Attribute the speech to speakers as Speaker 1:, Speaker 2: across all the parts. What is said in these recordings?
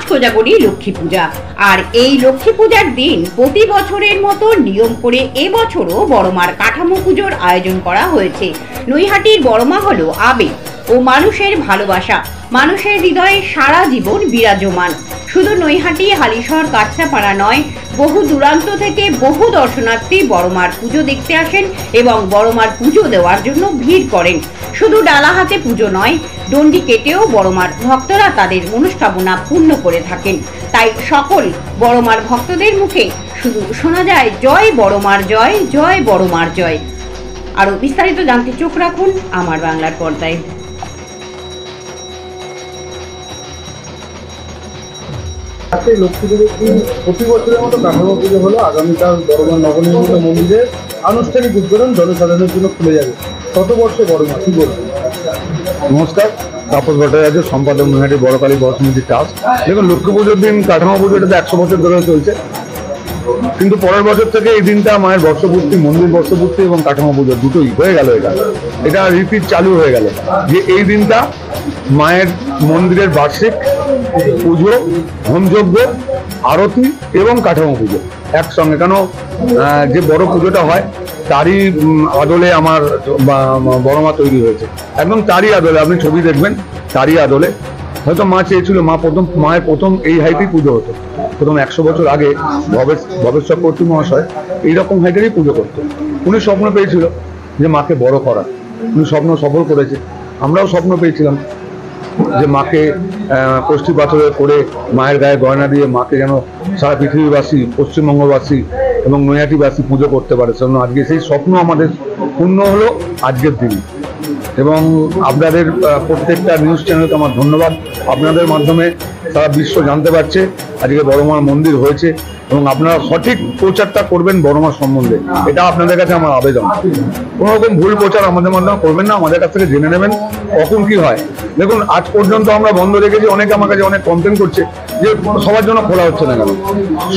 Speaker 1: কোজাগরী লক্ষ্মী পূজা। আর এই লক্ষ্মী পূজার দিন প্রতি বছরের মতো নিয়ম করে এবছরও বড়মার কাঠামো পুজোর আয়োজন করা হয়েছে। নৈহাটির বড়মা হলো আবেগ ও মানুষের ভালোবাসা, মানুষের হৃদয়ে সারা জীবন বিরাজমান। শুধু নৈহাটি, হালিশহর, কাছড়াপাড়া নয়, বহু দূরান্ত থেকে বহু দর্শনার্থী বড়মার পুজো দেখতে আসেন এবং বড়মার পুজো দেওয়ার জন্য ভিড় করেন। শুধু ডালা হাতে পুজো নয়, ডন্ডি কেটেও বড়মার ভক্তরা তাদের মনস্কামনা পূর্ণ করে থাকেন। তাই সকল বড়মার ভক্তদের মুখে শুধু শোনা যায় জয় বড়মার জয়, জয় বড়মার জয়। আরো বিস্তারিত জানতে চোখ রাখুন আমার বাংলার পর্দায়।
Speaker 2: লক্ষ্মী পুজোর দিন প্রতি বছরের মতো কাঠামো পুজো হলো। আগামীকাল বড়মা নবনির্মিত মন্দিরের আনুষ্ঠানিক উদ্বোধন জনসাধারণের জন্য খুলে যাবে। শতবর্ষে বড়মা, কি বলবেন?
Speaker 3: নমস্কার, তাপস ভট্টাচার্য, সম্পাদক নৈহাটি বড়কালী বড় সমিতি ট্রাস্ট। দেখুন, লক্ষ্মী পুজোর দিন কাঠামো পুজোটা 100 বছর ধরে চলছে, কিন্তু পরের বছর থেকে এই দিনটা মায়ের বর্ষপূর্তি, মন্দির বর্ষপূর্তি এবং কাঠামো পুজো দুটোই হয়ে গেল। এটা রিপিট চালু হয়ে গেল যে এই দিনটা মায়ের মন্দিরের বার্ষিক পুজো, হোমযজ্ঞ, আরতি এবং কাঠামো পুজো একসঙ্গে। কেন যে বড় পুজোটা হয় তারই আদলে আমার বড়মা তৈরি হয়েছে, একদম তারই আদলে। আপনি ছবি দেখবেন, তারই আদলে। হয়তো মা চেয়েছিল মায়ের প্রথম এই হাইটেই পুজো হতো। প্রথম 100 বছর আগে ভবেশ চক্রবর্তী মহাশয় এইরকম হাইটেরই পুজো করতো। উনি স্বপ্ন পেয়েছিল যে মাকে বড় করা, উনি স্বপ্ন সফল করেছে। আমরাও স্বপ্ন পেয়েছিলাম যে মাকে কষ্টি পাথরে করে মায়ের গায়ে গয়না দিয়ে মাকে যেন সারা পৃথিবীবাসী, পশ্চিমবঙ্গবাসী এবং নৈহাটিবাসী পুজো করতে পারে। সেজন্য আজকে সেই স্বপ্ন আমাদের পূর্ণ হলো আজকের দিনে। এবং আপনাদের প্রত্যেকটা নিউজ চ্যানেলকে আমার ধন্যবাদ। আপনাদের মাধ্যমে সারা বিশ্ব জানতে পারছে আজকে বড়মার মন্দির হয়েছে, এবং আপনারা সঠিক প্রচারটা করবেন বড়মার সম্বন্ধে, এটা আপনাদের কাছে আমার আবেদন। কোনো রকম ভুল প্রচার আমাদের মাধ্যমে করবেন না, আমাদের কাছ থেকে জেনে নেবেন কখন কি হয়। দেখুন, আজ পর্যন্ত আমরা বন্ধ রেখেছি, অনেকে আমার কাছে অনেক কমপ্লেন করছে যে সবার জন্য খোলা হচ্ছে না কেন।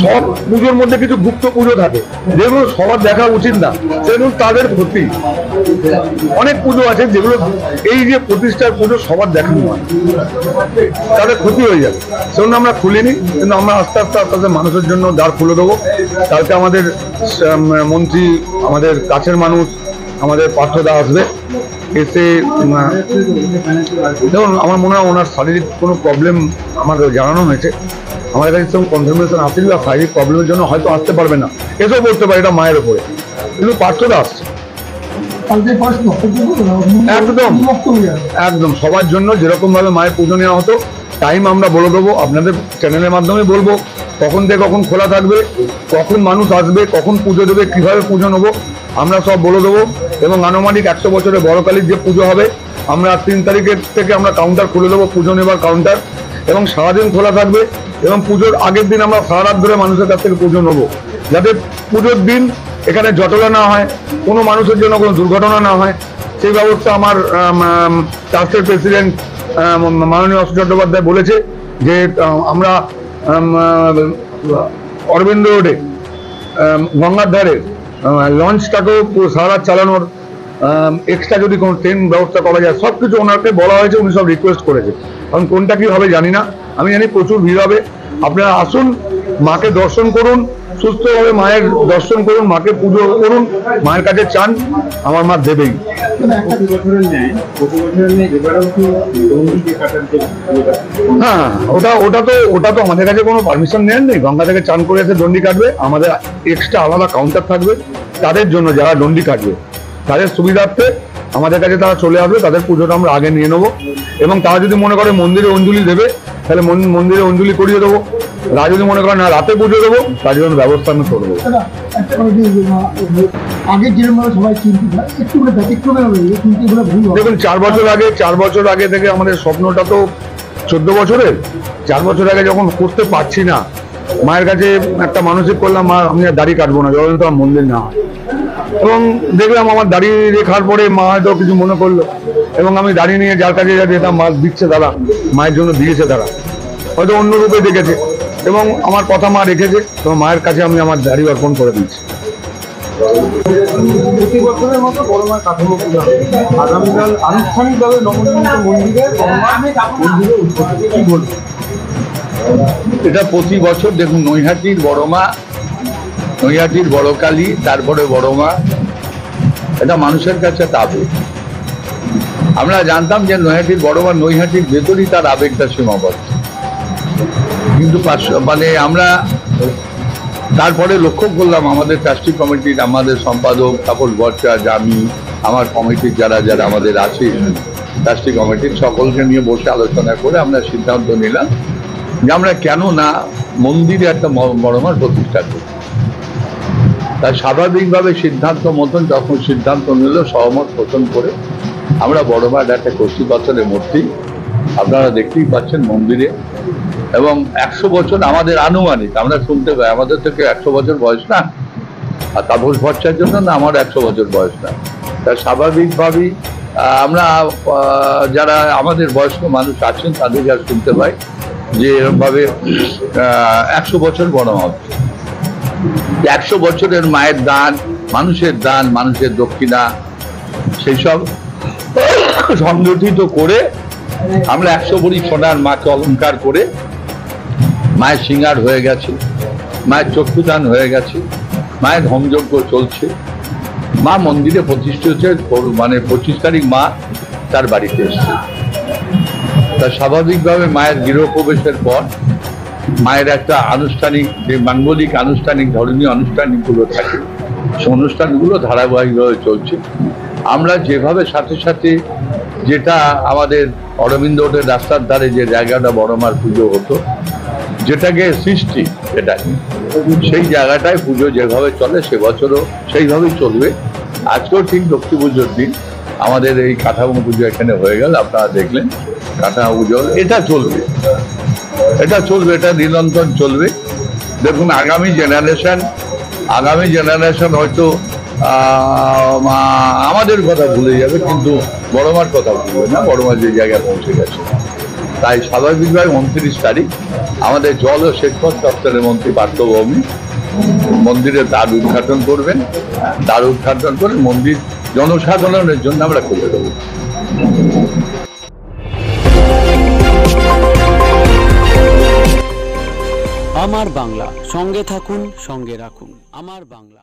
Speaker 3: সব পুজোর মধ্যে কিছু গুপ্ত পুজো থাকে যেগুলো সবার দেখা উচিত না, সেগুলো তাদের ক্ষতি। অনেক পুজো আছে যেগুলো এই যে প্রতিষ্ঠার পুজো সবার দেখানো হয়, তাদের ক্ষতি হয়ে যাবে। সেজন্য আমরা খুলিনি, কিন্তু আমরা আস্তে আস্তে মানুষের জন্য দ্বার খুলে দেবো। কালকে আমাদের মন্ত্রী, আমাদের কাছের মানুষ, আমাদের পার্থদা আসবে, এসে দেখুন আমার মনে হয় ওনার শারীরিক কোনো প্রবলেম আমাকে জানানো হয়েছে। আমাদের কাছে সেরকম কনফার্মেশন আসেনি বা শারীরিক প্রবলেমের জন্য হয়তো আসতে পারবে না, এসেও বলতে পারে এটা মায়ের উপরে, কিন্তু পার্থদা আসছে। একদম একদম সবার জন্য যেরকম ভাবে মায়ের পুজো নেওয়া হতো টাইম আমরা বলে দেবো, আপনাদের চ্যানেলের মাধ্যমে বলবো কখন থেকে কখন খোলা থাকবে, কখন মানুষ আসবে, কখন পুজো দেবে, কিভাবে পুজো নেবো আমরা সব বলে দেবো। এবং আনুমানিক 100 বছরের বড়কালীর যে পুজো হবে, আমরা 3 তারিখের থেকে আমরা কাউন্টার খুলে দেবো, পুজো নেবার কাউন্টার, এবং সারাদিন খোলা থাকবে। এবং পুজোর আগের দিন আমরা সারা রাত ধরে মানুষের কাছ থেকে পুজো নেবো, যাতে পুজোর দিন এখানে জটলা না হয়, কোনো মানুষের জন্য কোনো দুর্ঘটনা না হয়, সেই ব্যবস্থা আমার ট্রাস্টের প্রেসিডেন্ট মাননীয় অশোক চট্টোপাধ্যায় বলেছে যে আমরা অরবিন্দ রোডে গঙ্গার ধারে লঞ্চটাকেও সারা রাত চালানোর এক্সট্রা যদি কোনো ট্রেন ব্যবস্থা করা যায়, সব কিছু ওনাকে বলা হয়েছে, উনি সব রিকোয়েস্ট করেছে। কারণ কোনটা কি হবে জানি না, আমি জানি প্রচুর ভিড় হবে। আপনারা আসুন, মাকে দর্শন করুন, সুস্থভাবে মায়ের দর্শন করুন, মাকে পুজো করুন, মায়ের কাছে চান, আমার মা দেবেই। হ্যাঁ, ওটা তো আমাদের কাছে কোনো পারমিশন নেন নেই। গঙ্গা থেকে চান করে এসে দণ্ডি কাটবে, আমাদের এক্সট্রা আলাদা কাউন্টার থাকবে তাদের জন্য, যারা দণ্ডি কাটবে তাদের সুবিধার্থে আমাদের কাছে তারা চলে আসবে, তাদের পুজোটা আমরা আগে নিয়ে নেবো। এবং তারা যদি মনে করে মন্দিরে অঞ্জলি দেবে, তাহলে মন্দিরে অঞ্জলি করিয়ে দেবো। তারা যদি মনে করে না রাতে পুজো দেবো, তার জন্য ব্যবস্থা আমি করে দেবো। দেখুন, 4 বছর আগে থেকে আমাদের স্বপ্নটা তো 14 বছরের। 4 বছর আগে যখন করতে পারছি না, মায়ের কাছে একটা মানসিক করলাম, মা আমি আর দাড়ি কাটবো না যখন তো আমার মন্দির না হয়। এবং দেখলাম আমার দাড়ি রেখার পরে মা হয়তো কিছু মনে করলো, এবং আমি দাড়ি নিয়ে যার কাছে যেতাম, মা দিচ্ছে, তারা মায়ের জন্য দিয়েছে, তারা হয়তো অন্য রূপে দেখেছে, এবং আমার কথা মা রেখেছে, তো মায়ের কাছে আমি আমার দাড়ি অর্পণ করে দিচ্ছি।
Speaker 2: প্রতি বছরের মতো বড়মার কাঠামো পূজা আগামীকাল আনুষ্ঠানিকভাবে নবনির্মিত মন্দিরে বড়মার মন্দিরে উদ্বোধন, কি বলবেন?
Speaker 4: এটা প্রতি বছর দেখুন, নৈহাটির বড় মা, নৈহাটির বড় কালী, তারপরে বড় মা, এটা মানুষের কাছে একটা আবেগ। আমরা জানতাম যে নৈহাটির বড় মা, নৈহাটির ভেতরই তার আবেগটা সীমাবদ্ধ, কিন্তু মানে আমরা তারপরে লক্ষ্য করলাম আমাদের ট্রাস্টি কমিটির, আমাদের সম্পাদক তাপস ভট্টাচার্য, আমি, আমার কমিটির যারা যারা আমাদের আছে ট্রাস্টি কমিটির, সকলকে নিয়ে বসে আলোচনা করে আমরা সিদ্ধান্ত নিলাম যে আমরা কেন না মন্দিরে একটা বড় মার প্রতিষ্ঠা করি। তাই স্বাভাবিকভাবে সিদ্ধান্ত মতন যখন সিদ্ধান্ত নিল, সহমত পোষণ করে আমরা বড় মার একটা কষ্টি পাথরের মূর্তি আপনারা দেখতেই পাচ্ছেন মন্দিরে, এবং 100 বছর আমাদের আনুমানিক, আমরা শুনতে পাই আমাদের থেকে 100 বছর বয়স না, আর তাপস ভট্টাচার্যের জন্য না আমার 100 বছর বয়স না। তাই স্বাভাবিকভাবেই আমরা যারা আমাদের বয়স্ক মানুষ আছেন তাদের যা শুনতে পাই যে এরকমভাবে 100 বছর বড় হচ্ছে। 100 বছরের মায়ের দান, মানুষের দক্ষিণা, সেই সব সংগঠিত করে আমরা 100 ভরি সোনার মাকে অলঙ্কার করে, মায়ের সিঙ্গার হয়ে গেছে, মায়ের চক্ষুদান হয়ে গেছে, মায়ের হোমযজ্ঞ চলছে, মা মন্দিরে প্রতিষ্ঠিত হচ্ছে, মানে 25 তারিখ মা তার বাড়িতে এসছে। তা স্বাভাবিকভাবে মায়ের গৃহপ্রবেশের পর মায়ের একটা আনুষ্ঠানিক, যে মাঙ্গলিক আনুষ্ঠানিক ধর্মীয় অনুষ্ঠানগুলো থাকে, সেই অনুষ্ঠানগুলো ধারাবাহিকভাবে চলছে। আমরা যেভাবে সাথে সাথে, যেটা আমাদের অরবিন্দ রোডের রাস্তার ধারে যে জায়গাটা বড় মার পুজো হতো, যেটাকে সৃষ্টি, এটাকে সেই জায়গাটায় পুজো যেভাবে চলে সে বছরও সেইভাবেই চলবে। আজকেও ঠিক লক্ষ্মী পুজোর দিন আমাদের এই কাঠামো পুজো এখানে হয়ে গেল, আপনারা দেখলেন কাঠামো পুজো, এটা চলবে, এটা নিরন্তর চলবে। দেখুন আগামী জেনারেশন হয়তো আমাদের কথা ভুলে যাবে, কিন্তু বড় মার কথা ভুলবে না, বড় মা যে জায়গায় পৌঁছে গেছে। তাই স্বাভাবিকভাবে 29 তারিখ আমাদের জল ও সেচপথ দপ্তরের মন্ত্রী পার্থ ভৌমিক মন্দিরের দ্বার উদ্ঘাটন করবেন। দ্বার উদ্ঘাটন করে মন্দির জনসাধারণের জন্য আমরা খুলে দেবো।
Speaker 5: আমার বাংলা, সঙ্গে থাকুন, সঙ্গে রাখুন আমার বাংলা।